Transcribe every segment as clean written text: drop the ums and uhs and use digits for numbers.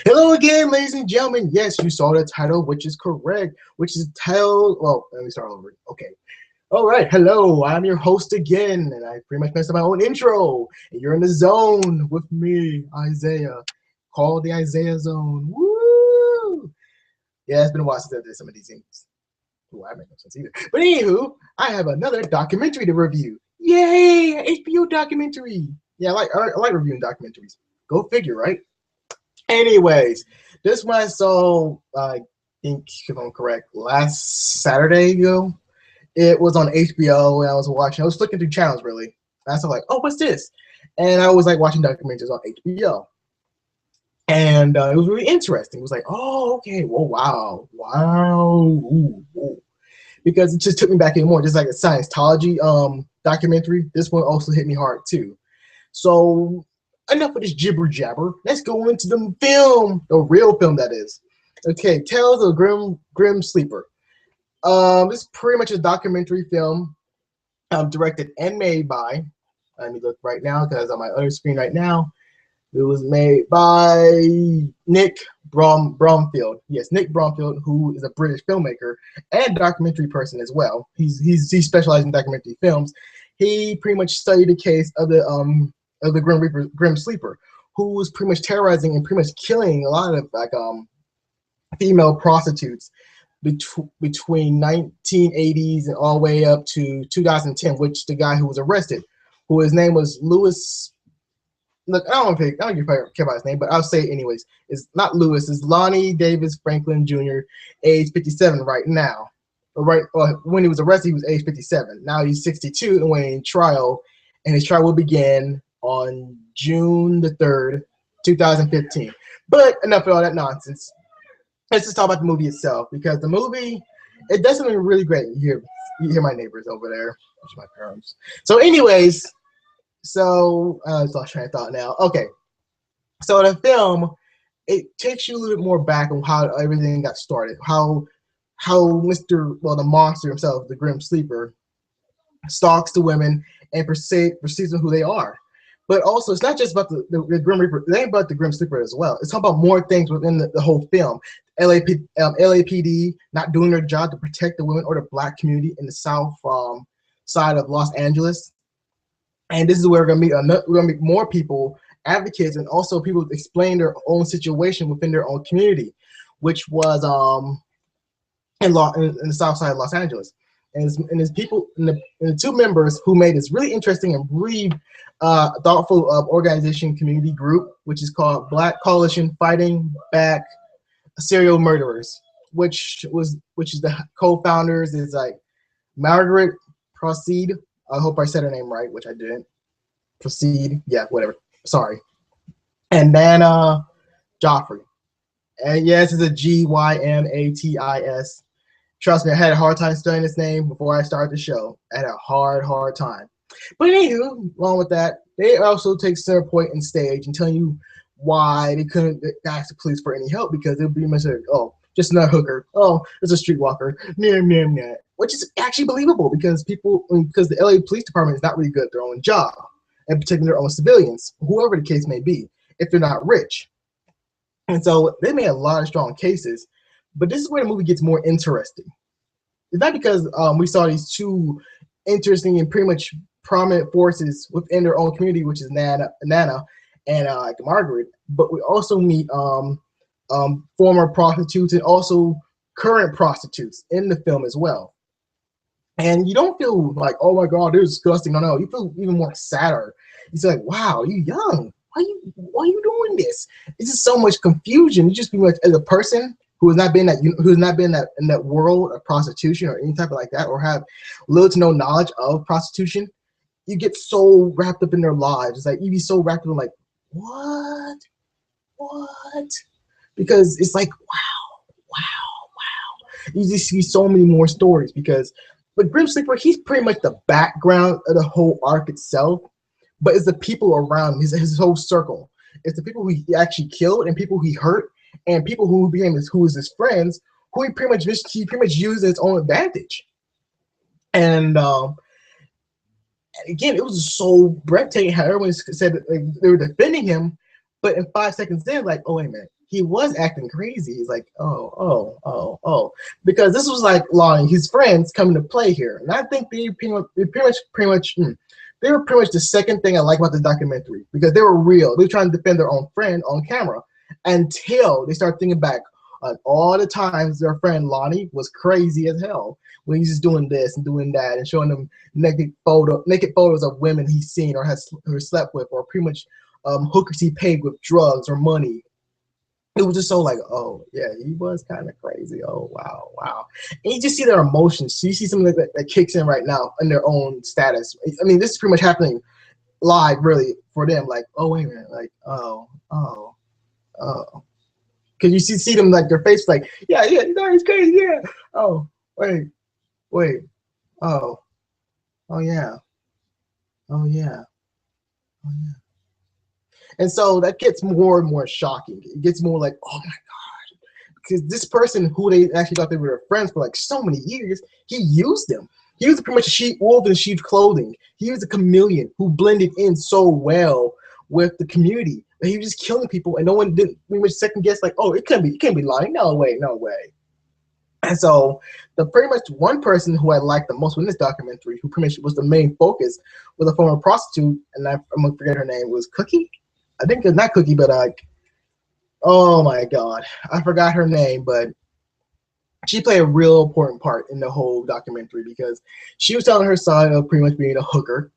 Hello again, ladies and gentlemen. Yes, you saw the title, which is correct, which is titled, well, let me start over. Okay. All right. Hello, I'm your host again, and I pretty much messed up my own intro. And you're in the zone with me, Isaiah. Call the Isaiah Zone. Woo! Yeah, it's been a while since I did some of these things. Ooh, I make no sense either. But anywho, I have another documentary to review. Yay! HBO documentary. Yeah, I like reviewing documentaries. Go figure, right? Anyways, this one I saw, I think, if I'm correct, last Saturday ago. It was on HBO, and I was watching. I was flicking through channels, really. And I was like, oh, what's this? And I was like watching documentaries on HBO. And it was really interesting. It was like, oh, okay, well, wow. Ooh, ooh. Because it just took me back even more. Just like a Scientology documentary, this one also hit me hard, too. So enough of this jibber jabber. Let's go into the film, the real film that is. Okay, Tales of Grim Sleeper. This is pretty much a documentary film, directed and made by. Let me look right now because on my other screen right now. It was made by Nick Bromfield. Yes, Nick Bromfield, who is a British filmmaker and documentary person as well. He specializes in documentary films. He pretty much studied the case of the Grim Sleeper, who was pretty much terrorizing and pretty much killing a lot of female prostitutes between 1980s and all the way up to 2010. Which the guy who was arrested, who his name was Lewis. Look, I don't care about his name, but I'll say it anyways. It's not Lewis. It's Lonnie Davis Franklin Jr., age 57 right now. When he was arrested, he was age 57. Now he's 62 and waiting trial, and his trial will begin on June the 3rd, 2015. But enough of all that nonsense. Let's just talk about the movie itself, because the movie, it does something really great. You hear my neighbors over there, which are my parents. So anyways, I lost train of thought now. Okay, so the film, it takes you a little bit more back on how everything got started, how the monster himself, the Grim Sleeper, stalks the women and perceives them who they are. But also, it's not just about the Grim Reaper. It ain't about the Grim Sleeper as well. It's talking about more things within the whole film. LAPD not doing their job to protect the women or the black community in the south side of Los Angeles. And this is where we're gonna meet more people, advocates, and also people explain their own situation within their own community, which was in the south side of Los Angeles. And there's people, and the two members who made this really interesting and really thoughtful organization community group, which is called Black Coalition Fighting Back Serial Murderers, which is the co-founders is like Margaret Proceed. I hope I said her name right, which I didn't. Proceed, yeah, whatever. Sorry. And then Joffrey. And yes, it's a Gymatis. Trust me, I had a hard time studying this name before I started the show. I had a hard time. But anywho, along with that, they also take center point in stage and tell you why they couldn't ask the police for any help, because it would be much like, oh, just another hooker. Oh, it's a streetwalker. Nah. Which is actually believable because the LA Police Department is not really good at their own job and protecting their own civilians, whoever the case may be, if they're not rich. And so they made a lot of strong cases, but this is where the movie gets more interesting. It's not because we saw these two interesting and pretty much prominent forces within their own community, which is Nana and Margaret, but we also meet former prostitutes and also current prostitutes in the film as well. And you don't feel like, oh my God, they're disgusting. No, you feel even more sadder. It's like, wow, you're young. Why are you doing this? It's just so much confusion. You just feel like, as a person who has not been in that world of prostitution or any type of like that, or have little to no knowledge of prostitution, you get so wrapped up in their lives. It's like you be so wrapped up in like, what? Because it's like, wow. You just see so many more stories because. But Grim Sleeper, he's pretty much the background of the whole arc itself, but it's the people around him, his whole circle. It's the people who he actually killed and people he hurt and people who became his friends, who he pretty much used as his own advantage. And again, it was so breathtaking how everyone said that, like, they were defending him, but in 5 seconds in, like, oh wait a minute, he was acting crazy. He's like, oh, because this was like Lonnie, his friends coming to play here, and I think they pretty much. They were pretty much the second thing I like about this documentary because they were real. They were trying to defend their own friend on camera until they started thinking back on all the times their friend Lonnie was crazy as hell when he's just doing this and doing that and showing them naked photos of women he's seen or has or slept with or pretty much hookers he paid with drugs or money. It was just so like, oh yeah, he was kind of crazy. Oh wow. And you just see their emotions. So you see something that kicks in right now in their own status. I mean, this is pretty much happening live, really, for them. Like, oh wait a minute, like, oh, because you see them like their face, like, yeah, you know, he's crazy, yeah. Oh wait, oh yeah, oh yeah. And so that gets more and more shocking. It gets more like, oh my God. Because this person who they actually thought they were friends for like so many years, he used them. He was pretty much a wolf in sheep's clothing. He was a chameleon who blended in so well with the community. But he was just killing people and no one didn't pretty much second guess like, oh, it can't be lying. No way. And so the pretty much one person who I liked the most in this documentary, who pretty much was the main focus, was a former prostitute, and I'm gonna forget her name, was Cookie. I think it's not Cookie, but oh my God, I forgot her name, but she played a real important part in the whole documentary because she was telling her side of pretty much being a hooker,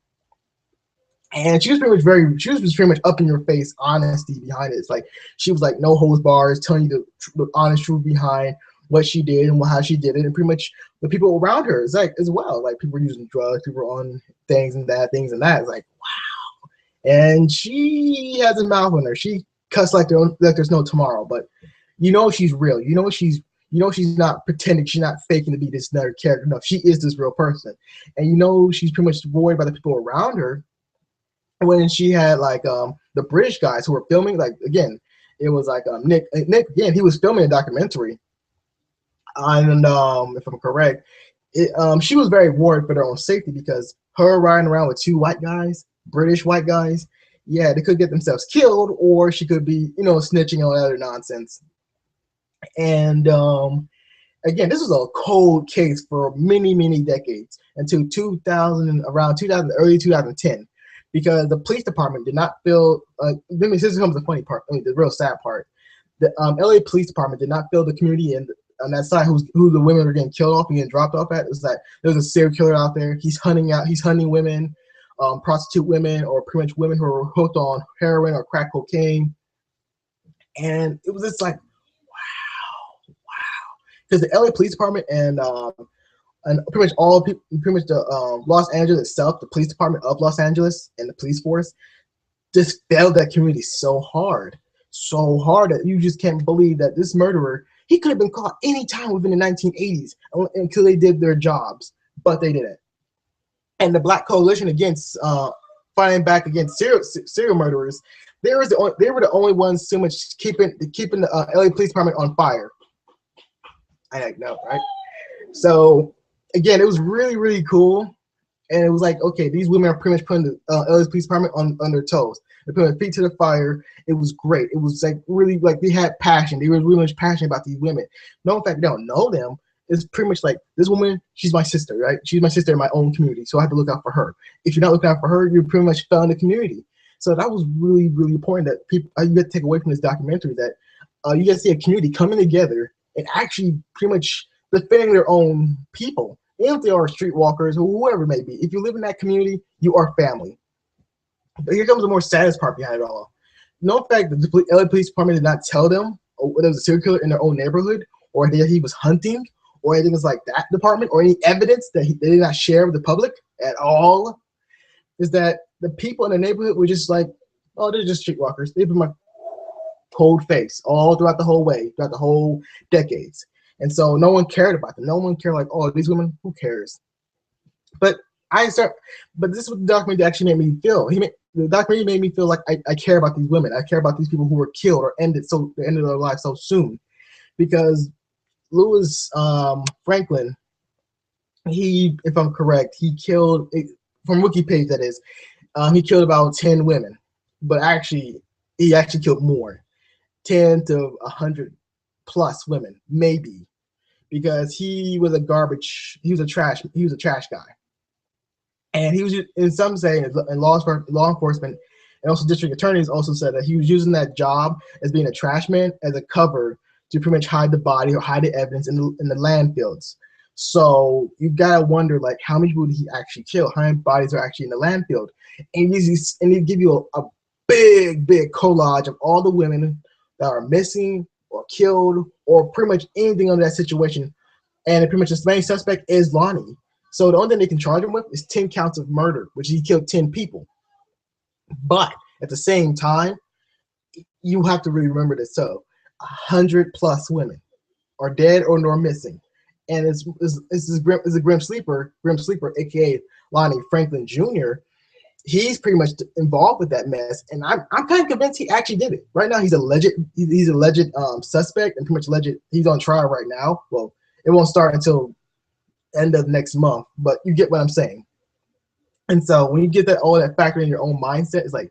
and she was pretty much up in your face honesty behind it. It's like she was like no holds bars, telling you the honest truth behind what she did and how she did it, and pretty much the people around her is like as well. Like people were using drugs, people were on things and that. It's like wow. And she has a mouth on her. She cuss like there's no tomorrow. But you know she's real. You know she's not pretending. She's not faking to be this another character. No, she is this real person. And you know she's pretty much worried by the people around her. When she had like the British guys who were filming, like again, it was like Nick again. He was filming a documentary, and if I'm correct, she was very worried for their own safety because her riding around with two white guys. British white guys, yeah, they could get themselves killed, or she could be, you know, snitching and all that other nonsense. And again, this was a cold case for many decades until 2000, around 2000, early 2010, because the police department did not feel. This comes the funny part. I mean, the real sad part. The LA Police Department did not feel the community on that side who the women were getting killed off and getting dropped off at. It was like there's a serial killer out there. He's hunting women. Prostitute women or pretty much women who are hooked on heroin or crack cocaine. And it was just like, wow. Because the LA Police Department and pretty much all people, pretty much the Los Angeles itself, the police department of Los Angeles and the police force just failed that community so hard that you just can't believe that this murderer, he could have been caught any time within the 1980s until they did their jobs, but they didn't. And the Black Coalition against fighting back against serial murderers, they were the only ones so much keeping the LA Police Department on fire. I know, right? So again, it was really cool, and it was like, okay, these women are pretty much putting the LA Police Department on their toes. They're putting their feet to the fire. It was great. It was like really like they had passion. They were really much passionate about these women. No, in fact, they don't know them. It's pretty much like this woman, she's my sister, right? She's my sister in my own community, so I have to look out for her. If you're not looking out for her, you're pretty much failing the community. So that was really important that people you get to take away from this documentary that you get to see a community coming together and actually pretty much defending their own people, even if they are streetwalkers or whoever it may be. If you live in that community, you are family. But here comes the more saddest part behind it all. No fact that the LA Police Department did not tell them there was a serial killer in their own neighborhood or that he was hunting or anything was like that department, or any evidence that they did not share with the public at all, is that the people in the neighborhood were just like, oh, they're just streetwalkers. They've been my cold face all throughout the whole decades. And so no one cared about them. No one cared like, oh, these women, who cares? But this is what the documentary actually made me feel. The documentary made me feel like I care about these women. I care about these people who were killed or ended their lives so soon. Because Louis Franklin, if I'm correct, he killed, from Wikipage that is, he killed about 10 women, but he actually killed more. 10 to 100 plus women, maybe, because he was a trash guy. And he was, in some say, in law enforcement and also district attorneys also said that he was using that job as being a trash man as a cover to pretty much hide the body or hide the evidence in the landfills. So you gotta wonder, like, how many people did he actually kill? How many bodies are actually in the landfill? And they give you a big collage of all the women that are missing or killed or pretty much anything under that situation. And pretty much the main suspect is Lonnie. So the only thing they can charge him with is 10 counts of murder, which he killed 10 people. But at the same time, you have to really remember this. So 100 plus women are dead or nor missing. And it's a Grim Sleeper, aka Lonnie Franklin Jr. He's pretty much involved with that mess, and I'm kind of convinced he actually did it. Right now, he's a alleged suspect, and pretty much alleged. He's on trial right now. Well, it won't start until end of next month, but you get what I'm saying. And so when you get all that factor in your own mindset, it's like,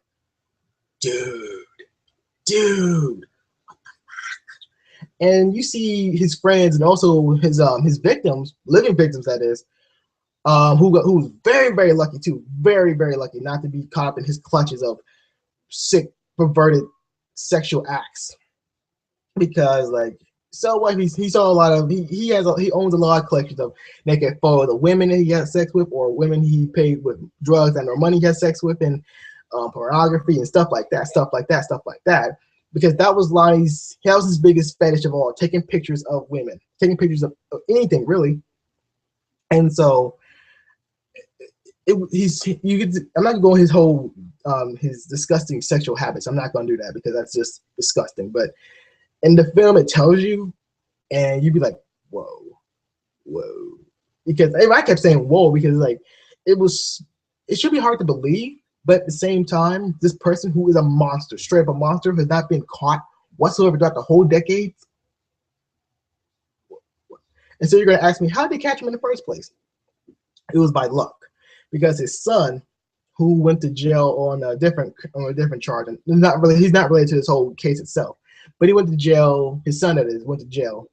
dude, and you see his friends and also his victims, living victims, that is, who's very lucky too, very lucky not to be caught up in his clutches of sick, perverted sexual acts. Because, like, so what, he saw a lot of, he owns a lot of collections of naked photos of women that he had sex with, or women he paid with drugs and or money he had sex with, and pornography and stuff like that. Because that was his biggest fetish of all, taking pictures of women, taking pictures of anything really. And so I'm not gonna go his whole his disgusting sexual habits. I'm not gonna do that because that's just disgusting. But in the film, it tells you, and you'd be like, whoa. Because I kept saying whoa because, like, it should be hard to believe, but at the same time, this person who is a monster, straight up a monster, has not been caught whatsoever throughout the whole decade. And so you're gonna ask me, how did they catch him in the first place? It was by luck, because his son, who went to jail on a different charge, and he's not related to this whole case itself, but he went to jail. His son, that is, went to jail.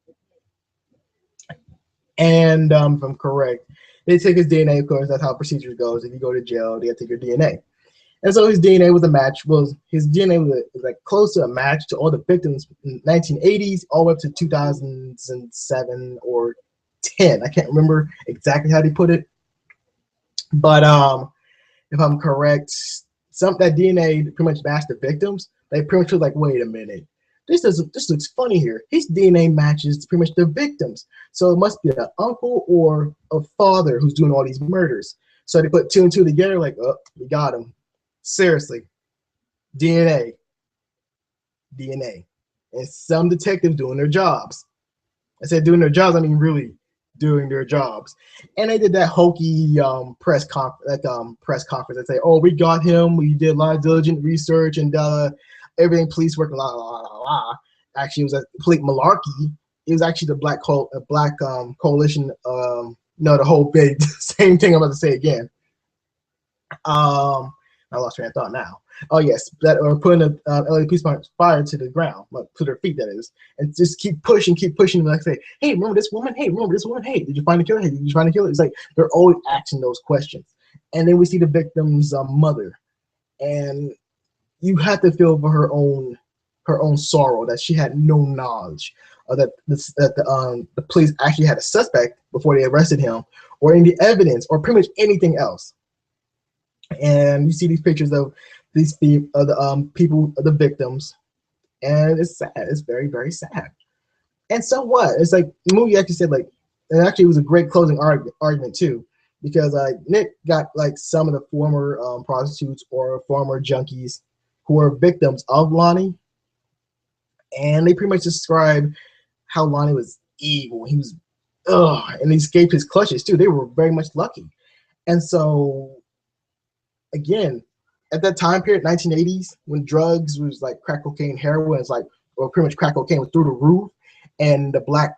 And if I'm correct, they take his DNA. Of course, that's how procedures goes. If you go to jail, they take your DNA. And so his DNA was a match. His DNA was like close to a match to all the victims in the 1980s, all the way up to 2007 or 10. I can't remember exactly how they put it, but if I'm correct, that DNA pretty much matched the victims. They pretty much was like, wait a minute, this looks funny here. His DNA matches pretty much the victims, so it must be an uncle or a father who's doing all these murders. So they put 2 and 2 together, like, oh, we got him. Seriously, DNA, and some detectives doing their jobs. I said doing their jobs, I mean really doing their jobs. And they did that hokey press conference. They say, oh, we got him. We did a lot of diligent research and everything, police work, la. Actually, it was a complete malarkey. It was actually the Black Coalition. The whole big same thing I'm about to say again. I lost train of thought now. Oh yes, that or putting the LA police fire to the ground, like, to their feet, that is, and just keep pushing. Like, say, hey, remember this woman? Hey, did you find the killer? Hey, did you find the killer? It's like they're always asking those questions. And then we see the victim's mother, and you have to feel for her own sorrow that she had no knowledge that the police actually had a suspect before they arrested him, or any evidence, or pretty much anything else. And you see these pictures of these people, the victims, and it's sad. It's very, very sad. And so what? It's like the movie actually said, like, and actually it was a great closing argument too, because Nick got like some of the former prostitutes or former junkies who were victims of Lonnie, and they pretty much described how Lonnie was evil. He was, and he escaped his clutches too. They were very much lucky. And so, again, at that time period, 1980s, when drugs was like crack cocaine, heroin was like, or pretty much crack cocaine was through the roof, and the black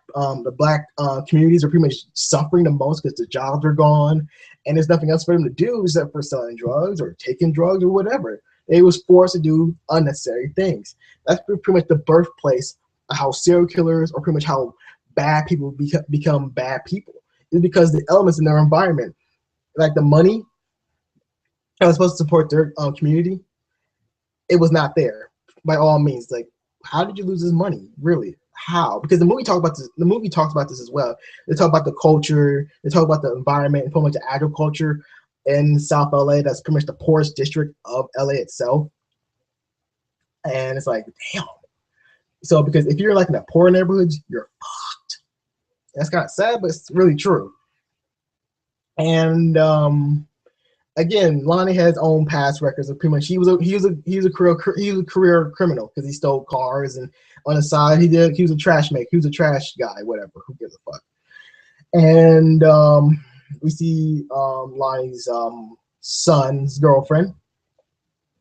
communities are pretty much suffering the most because the jobs are gone, and there's nothing else for them to do except for selling drugs or taking drugs or whatever. They was forced to do unnecessary things. That's pretty much the birthplace of how serial killers, or pretty much how bad people become bad people. It's because the elements in their environment, like the money that was supposed to support their community, it was not there by all means. Like, how did you lose this money? Really? How? Because the movie talks about this. The movie talks about this as well. They talk about the culture. They talk about the environment and pretty much the agriculture in South LA. That's pretty much the poorest district of LA itself. And it's like, damn. So because if you're like in the poor neighborhoods, you're fucked. That's kind of sad, but it's really true. And again, Lonnie has his own past records of pretty much he was a career criminal because he stole cars, and on the side he was a trash maker. He was a trash guy, whatever. Who gives a fuck? And we see Lonnie's son's girlfriend,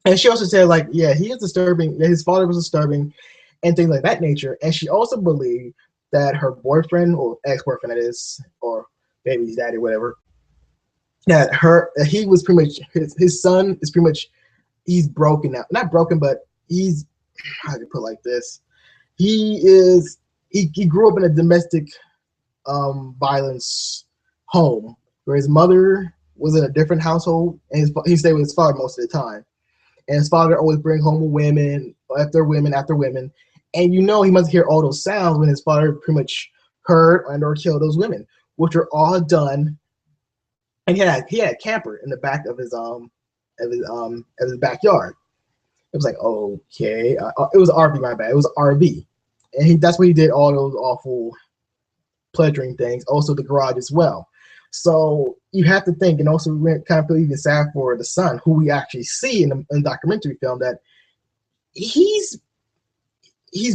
and she also said like, yeah, he is disturbing. His father was disturbing, and things like that nature. And she also believed that her boyfriend, or ex-boyfriend that is, or baby's daddy, whatever, that he was pretty much his son is pretty much, he's broken now. Not broken, but he's, how do you put it like this? He grew up in a domestic violence home where his mother was in a different household, and he stayed with his father most of the time. And his father always bring home women after women after women. And he must hear all those sounds when his father pretty much hurt and or killed those women, which were all done. And he had a camper in the back of his backyard. It was like, okay, it was an RV, my bad. It was an RV, and that's where he did all those awful pleasuring things. Also the garage as well. So you have to think, and also we kind of feel even sad for the son, who we actually see in the documentary film, that he's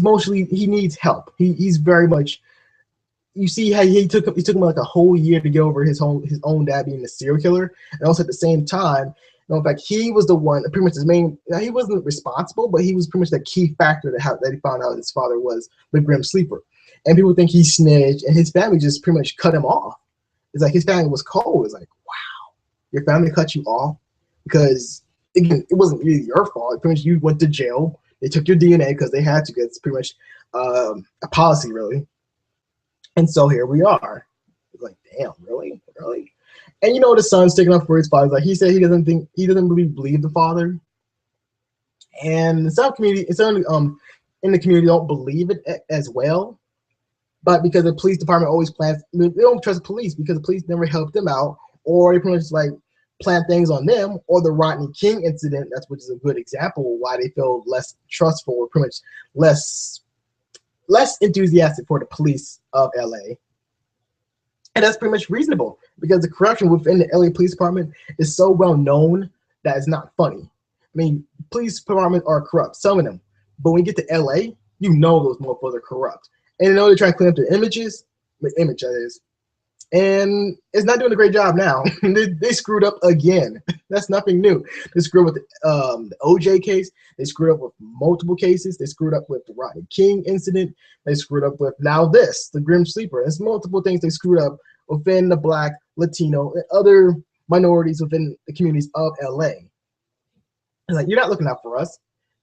mostly, he needs help. He's very much. You see how it took him like a whole year to get over his own dad being a serial killer, and also at the same time, in fact, he was the one, pretty much his main. He wasn't responsible, but he was pretty much the key factor that he found out his father was the Grim Sleeper, and people think he snitched, and his family just pretty much cut him off. It's like his family was cold. It's like, wow, your family cut you off because again, it wasn't really your fault. Pretty much you went to jail. They took your DNA because they had to. It's pretty much a policy, really. And so here we are. It's like, damn, really? And the son's sticking up for his father. Like he said, he doesn't really believe the father. And some community, in the community, don't believe it as well. But because the police department always plans, they don't trust the police because the police never help them out, or they pretty much like plan things on them, or the Rodney King incident. Which is a good example of why they feel less trustful, or pretty much less enthusiastic for the police of LA. And that's pretty much reasonable because the corruption within the LA Police Department is so well known that it's not funny. I mean, police departments are corrupt, some of them. But when you get to LA, those motherfuckers are corrupt. And they're trying to clean up their image that is. And it's not doing a great job now. They screwed up again. That's nothing new. They screwed up with the OJ case. They screwed up with multiple cases. They screwed up with the Rodney King incident. They screwed up with now the Grim Sleeper. There's multiple things they screwed up within the Black, Latino, and other minorities within the communities of LA. It's like, you're not looking out for us.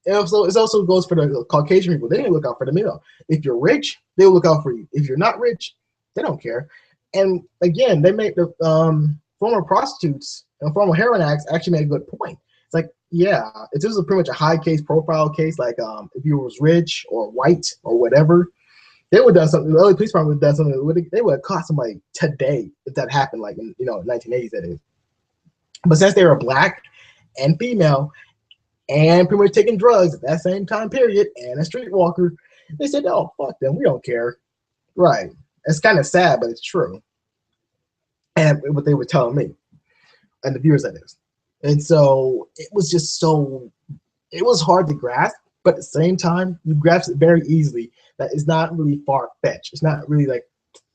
And also, it also goes for the Caucasian people. They didn't look out for them. If you're rich, they'll look out for you. If you're not rich, they don't care. And again, they make the former prostitutes and former heroin addicts actually made a good point. It's like, yeah, if this was pretty much a high profile case, like if you was rich or white or whatever, they would have done something. The LA Police Department would have done something. They would have caught somebody today if that happened, like in 1980s, that is. But since they were black and female and pretty much taking drugs at that same time period and a streetwalker, they said, "Oh, fuck them. We don't care." Right. It's kind of sad, but it's true. And what they were telling me, and the viewers, that is. And so it was just it was hard to grasp, but at the same time, you grasp it very easily. That it's not really far-fetched. It's not really like,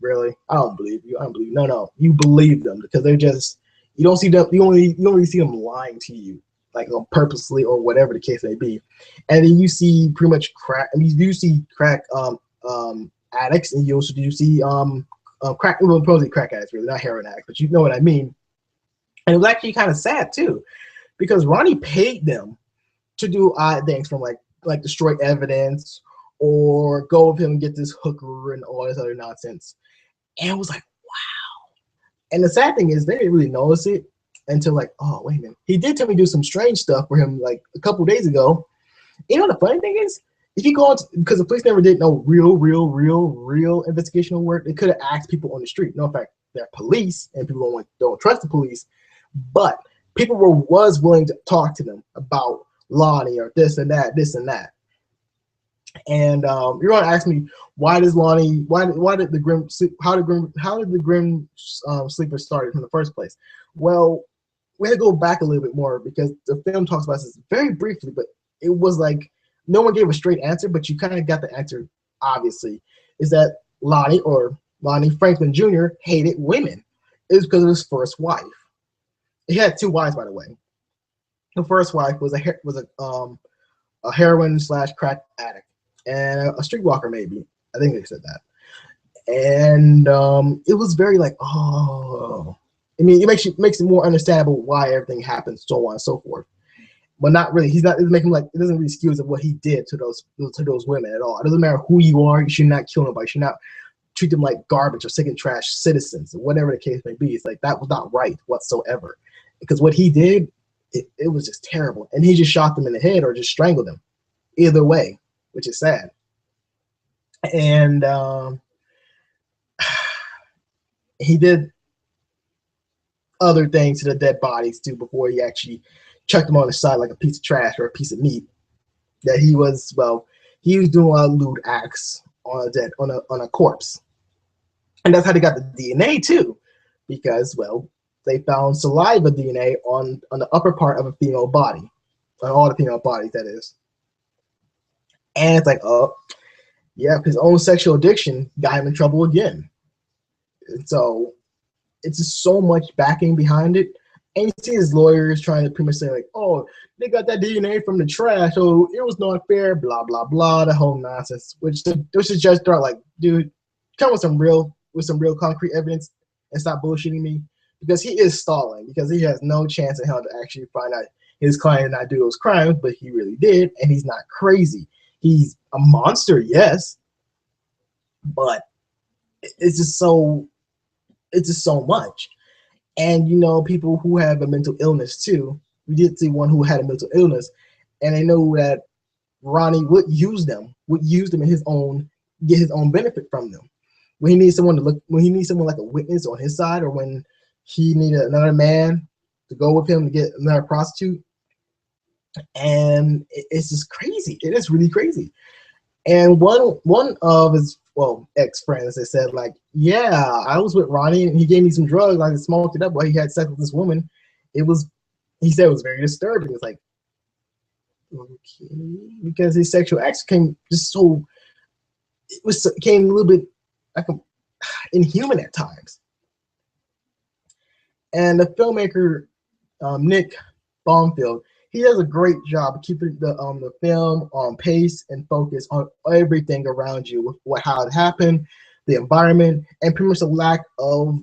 really, I don't believe you. No, you believe them because they're just, you don't see them, you don't really see them lying to you, like purposely or whatever the case may be. And then you see pretty much crack, and you do see crack addicts, and you also do see crack, well, probably crack addicts, really, not heroin addicts, but you know what I mean. And it was actually kind of sad too, because Ronnie paid them to do odd things from like destroy evidence or go with him and get this hooker and all this other nonsense. And it was like, wow. And the sad thing is they didn't really notice it until like, oh, wait a minute. He did tell me do some strange stuff for him like a couple days ago. You know the funny thing is, if you go on because the police never did no real investigational work, they could have asked people on the street. No, in fact, they're police and people don't trust the police. But people was willing to talk to them about Lonnie or this and that. And you're going to ask me, why did the Grim Sleeper started from the first place? Well, we had to go back a little bit more because the film talks about this very briefly, but it was like no one gave a straight answer, but you kind of got the answer, obviously, is that Lonnie Franklin Jr. hated women. It was because of his first wife. He had two wives, by the way. The first wife was a heroin / crack addict and a streetwalker, maybe. I think they said that. And it was very like, oh. I mean, it makes it more understandable why everything happened, so on and so forth. But not really. It doesn't really excuse what he did to those women at all. It doesn't matter who you are. You should not kill nobody. You should not treat them like garbage or second trash citizens or whatever the case may be. It's like that was not right whatsoever. Because what he did, it was just terrible. And he just shot them in the head or just strangled them. Either way, which is sad. And he did other things to the dead bodies too before he actually chucked them on the side like a piece of trash or a piece of meat. That he was doing a lot of lewd acts on a corpse. And that's how they got the DNA too. Because, they found saliva DNA on the upper part of a female body. On all the female bodies, that is. And it's like, oh, yeah, his own sexual addiction got him in trouble again. And so it's just so much backing behind it. And you see his lawyers trying to pretty much say, like, oh, they got that DNA from the trash, so it was not fair, blah, blah, blah, the whole nonsense. Which the judge thought, like, dude, come with some real concrete evidence and stop bullshitting me. Because he is stalling, because he has no chance in hell to actually find out his client did not do those crimes, but he really did, and he's not crazy. He's a monster, yes, but it's just so much. And people who have a mental illness too. We did see one who had a mental illness, and they know that Ronnie would use them in his own, get his own benefit from them. When he needs someone like a witness on his side, or when he needed another man to go with him to get another prostitute. And it's just crazy. It is really crazy. And one of his ex-friends, they said, like, yeah, I was with Ronnie and he gave me some drugs. I just smoked it up while he had sex with this woman. He said it was very disturbing. It's like, okay, because his sexual acts came a little bit like inhuman at times. And the filmmaker, Nick Baumfield, he does a great job of keeping the film on pace and focus on everything around you, with how it happened, the environment, and pretty much the lack of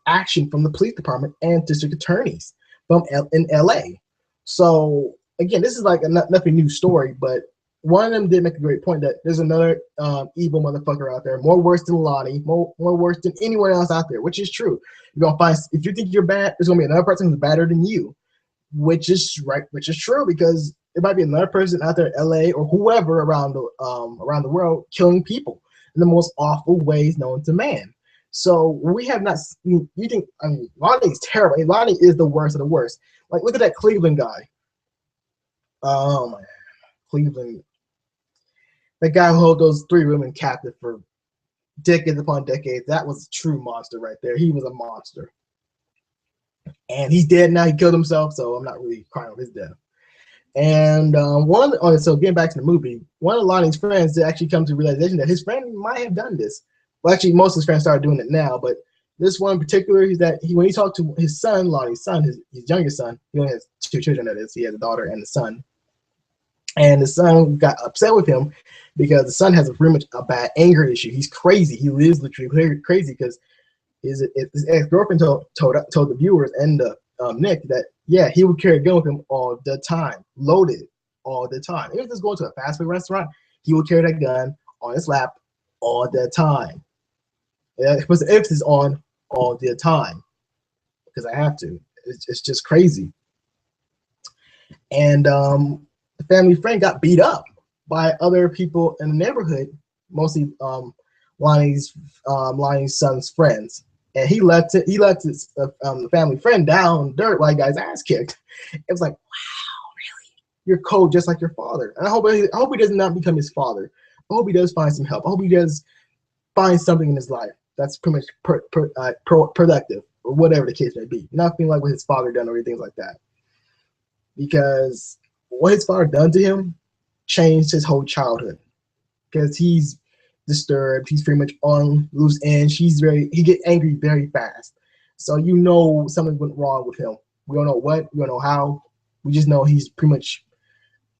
action from the police department and district attorneys in LA. So again, this is like nothing new story, but one of them did make a great point that there's another evil motherfucker out there, more worse than Lonnie, more worse than anyone else out there, which is true. You're gonna find, if you think you're bad, there's gonna be another person who's badder than you, which is right, which is true, because there might be another person out there in LA or whoever around the world killing people in the most awful ways known to man. So we have not. You think? I mean, Lonnie's terrible. I mean, Lonnie is the worst of the worst. Like, look at that Cleveland guy. Oh my, Cleveland. That guy who held those 3 women captive for decades upon decades. That was a true monster right there. He was a monster. And he's dead now. He killed himself, so I'm not really crying on his death. And so getting back to the movie, one of Lonnie's friends did actually come to the realization that his friend might have done this. Well, actually, most of his friends started doing it now, but this one in particular is that when he talked to his son, Lonnie's son, his youngest son, he only has 2 children, that is. He has a daughter and a son. And the son got upset with him because the son has pretty much a bad anger issue. He's crazy. He lives literally crazy because his ex-girlfriend told the viewers and the Nick that yeah, he would carry a gun with him all the time, loaded all the time. If he's going to a fast food restaurant, he would carry that gun on his lap all the time. Yeah, it puts the emphasis on all the time because I have to. It's just crazy. And the family friend got beat up by other people in the neighborhood, mostly Lonnie's son's friends. And he left his family friend down dirt while he got his ass kicked. It was like, wow, really? You're cold just like your father. And I hope he does not become his father. I hope he does find some help. I hope he does find something in his life that's pretty much productive, or whatever the case may be. Nothing like what his father done or anything like that. Because what his father done to him changed his whole childhood. Because he's disturbed, he's pretty much on loose ends. He get angry very fast. So you know something went wrong with him. We don't know what, we don't know how. We just know he's pretty much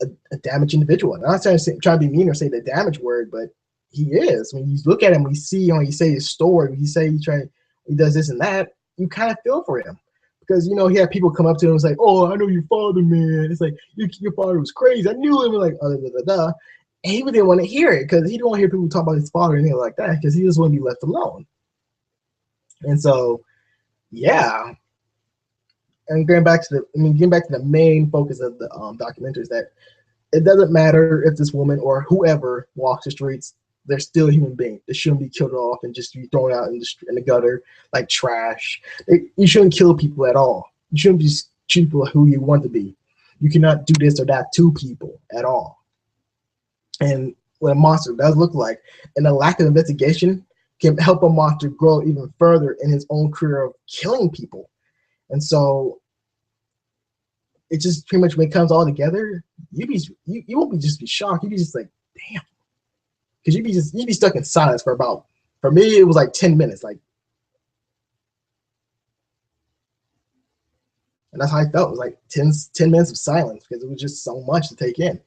a damaged individual. And I'm not trying to be mean or say the damage word, but he is. When you look at him, we see when he say his story, when he say he does this and that, you kind of feel for him. Because, you know, he had people come up to him and say, oh, I know your father, man. It's like, your father was crazy. I knew him. Like, And he didn't want to hear it because he didn't want to hear people talk about his father or anything like that because he just wanted to be left alone. And so, yeah. And getting back to the main focus of the documentary is that it doesn't matter if this woman or whoever walks the streets, they're still a human being. They shouldn't be killed off and just be thrown out in the gutter like trash. You shouldn't kill people at all. You shouldn't be treat people who you want to be. You cannot do this or that to people at all. And what a monster does look like, and the lack of investigation can help a monster grow even further in his own career of killing people. And so it just pretty much when it comes all together, you won't just be shocked. You'd be just like, damn. Because you'd be stuck in silence for me, it was like 10 minutes. And that's how I felt. It was like 10 minutes of silence because it was just so much to take in.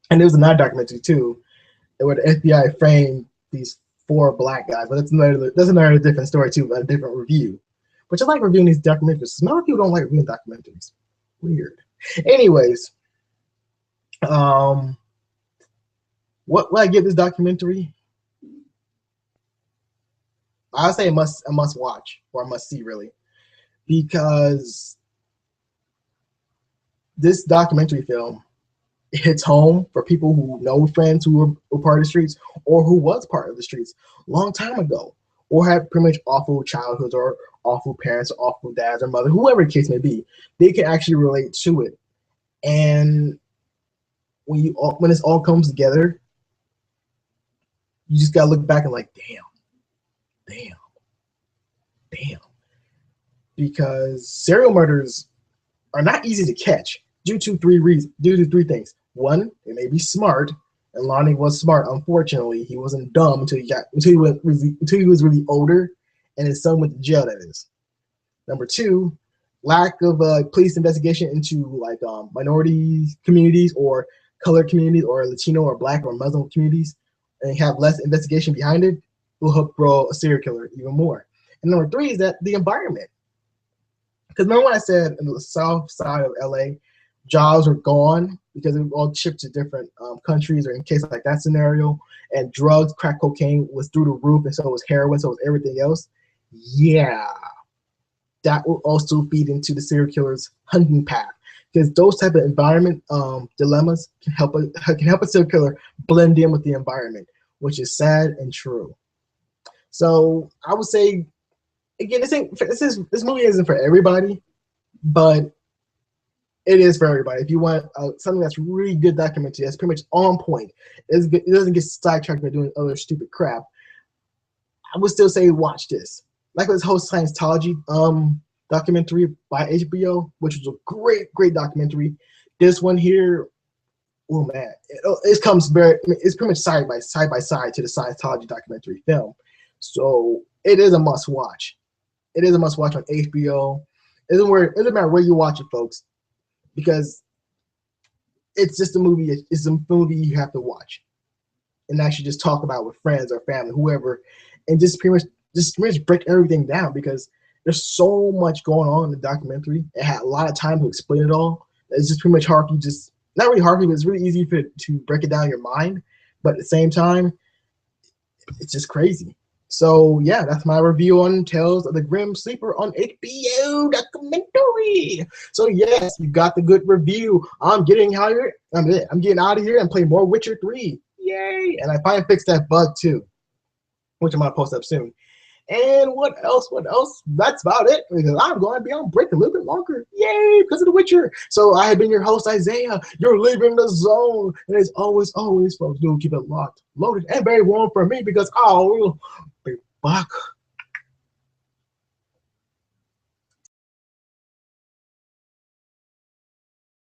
And there was another documentary too, where the FBI framed these 4 black guys, but that's another different story too, a different review. But I like reviewing these documentaries. A lot of people don't like reviewing documentaries. Weird. Anyways, what I give this documentary? I would say a must watch or a must see really, because this documentary film hits home for people who know friends who were part of the streets or who was part of the streets a long time ago, or had pretty much awful childhoods or awful parents or awful dads or mother, whoever the case may be. They can actually relate to it. And when this all comes together, you just gotta look back and like, damn. Because serial murders are not easy to catch due to 3 things. One, they may be smart, and Lonnie was smart. Unfortunately, he wasn't dumb until he was really older, and his son went to jail. That is. Number 2, lack of police investigation into minority communities or colored communities or Latino or Black or Muslim communities, and have less investigation behind it, will help grow a serial killer even more. And number 3 is that the environment. Because remember when I said in the south side of LA, jobs were gone because it was all shipped to different countries, or in case like that scenario, and drugs, crack cocaine was through the roof, and so was heroin, so was everything else. Yeah, that will also feed into the serial killer's hunting path, because those type of environment dilemmas can help a serial killer blend in with the environment, which is sad and true. So I would say, again, this movie isn't for everybody, but it is for everybody. If you want something that's really good documentary, that's pretty much on point, it doesn't get sidetracked by doing other stupid crap, I would still say watch this. Like this whole Scientology documentary by HBO, which was a great documentary. This one here, oh man, it's pretty much side by side to the Scientology documentary film. So it is a must watch. It is a must watch on HBO. It doesn't matter where you watch it, folks, because it's just a movie. It's a movie you have to watch and actually just talk about with friends or family, whoever, and just pretty much break everything down, because there's so much going on in the documentary. It had a lot of time to explain it all. It's just pretty much hard to just, not really hard, but it's really easy to break it down in your mind. But at the same time, it's just crazy. So yeah, that's my review on Tales of the Grim Sleeper on HBO documentary. So yes, you got the good review. I'm getting out of here and play more Witcher 3. Yay! And I finally fixed that bug too, which I'm gonna post up soon. And what else? That's about it, because I'm going to be on break a little bit longer. Yay, because of The Witcher. So I have been your host, Isaiah. You're leaving the zone. And as always, folks, do keep it locked, loaded, and very warm for me, because I will be back